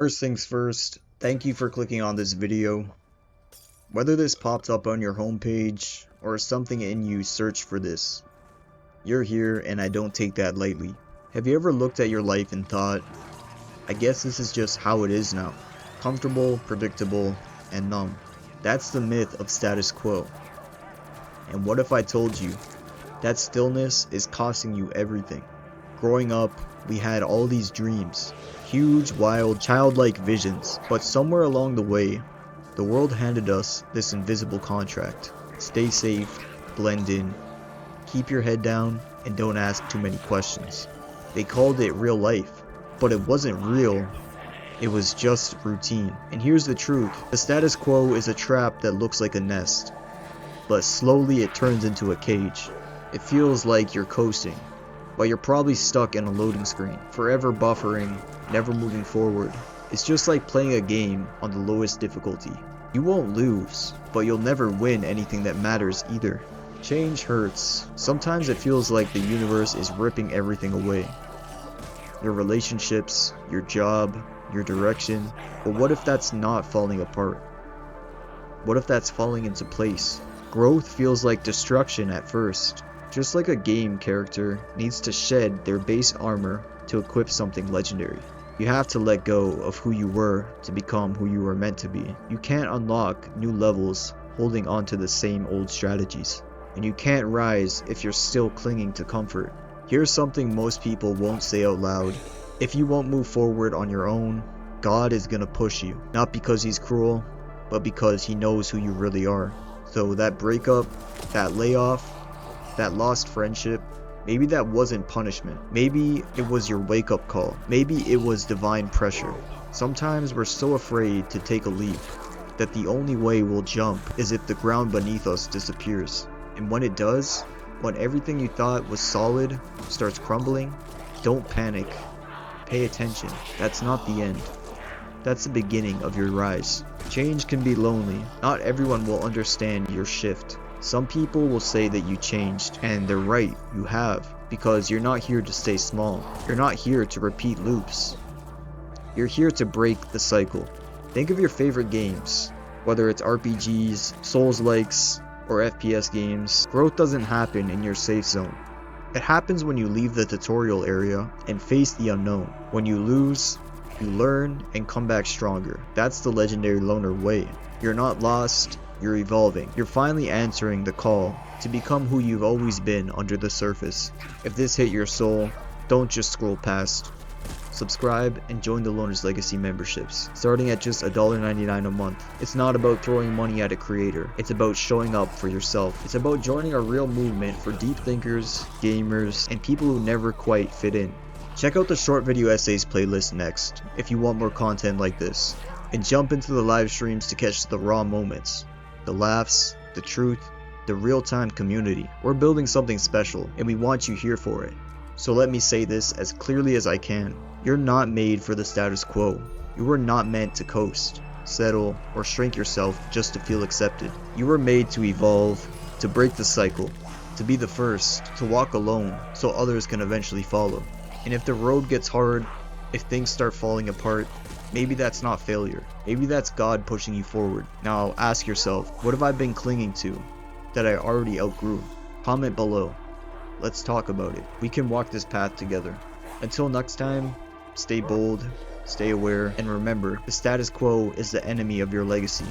First things first, thank you for clicking on this video. Whether this popped up on your homepage or something in you searched for this, you're here and I don't take that lightly. Have you ever looked at your life and thought, I guess this is just how it is now? Comfortable, predictable, and numb. That's the myth of status quo. And what if I told you that stillness is costing you everything? Growing up, we had all these dreams, huge, wild, childlike visions, but somewhere along the way, the world handed us this invisible contract. Stay safe, blend in, keep your head down, and don't ask too many questions. They called it real life, but it wasn't real. It was just routine. And here's the truth. The status quo is a trap that looks like a nest, but slowly it turns into a cage. It feels like you're coasting, but you're probably stuck in a loading screen, forever buffering, never moving forward. It's just like playing a game on the lowest difficulty. You won't lose, but you'll never win anything that matters either. Change hurts. Sometimes it feels like the universe is ripping everything away. Your relationships, your job, your direction. But what if that's not falling apart? What if that's falling into place? Growth feels like destruction at first. Just like a game character needs to shed their base armor to equip something legendary. You have to let go of who you were to become who you were meant to be. You can't unlock new levels holding on to the same old strategies. And you can't rise if you're still clinging to comfort. Here's something most people won't say out loud. If you won't move forward on your own, God is gonna push you. Not because he's cruel, but because he knows who you really are. So that breakup, that layoff, that lost friendship, maybe that wasn't punishment. Maybe it was your wake-up call. Maybe it was divine pressure. Sometimes we're so afraid to take a leap that the only way we'll jump is if the ground beneath us disappears. And when it does, when everything you thought was solid starts crumbling, don't panic. Pay attention. That's not the end. That's the beginning of your rise. Change can be lonely. Not everyone will understand your shift. Some people will say that you changed, and they're right, you have, because you're not here to stay small. You're not here to repeat loops. You're here to break the cycle. Think of your favorite games, whether it's RPGs, Souls-likes, or FPS games. Growth doesn't happen in your safe zone. It happens when you leave the tutorial area and face the unknown. When you lose, you learn and come back stronger. That's the legendary loner way. You're not lost. You're evolving. You're finally answering the call to become who you've always been under the surface. If this hit your soul, don't just scroll past. Subscribe and join the Loner's Legacy memberships, starting at just $1.99 a month. It's not about throwing money at a creator. It's about showing up for yourself. It's about joining a real movement for deep thinkers, gamers, and people who never quite fit in. Check out the short video essays playlist next if you want more content like this. And jump into the live streams to catch the raw moments. The laughs, the truth, the real-time community. We're building something special, and we want you here for it. So let me say this as clearly as I can. You're not made for the status quo. You were not meant to coast, settle, or shrink yourself just to feel accepted. You were made to evolve, to break the cycle, to be the first, to walk alone so others can eventually follow. And if the road gets hard, if things start falling apart, maybe that's not failure. Maybe that's God pushing you forward. Now ask yourself, what have I been clinging to that I already outgrew? Comment below. Let's talk about it. We can walk this path together. Until next time, stay bold, stay aware, and remember, the status quo is the enemy of your legacy.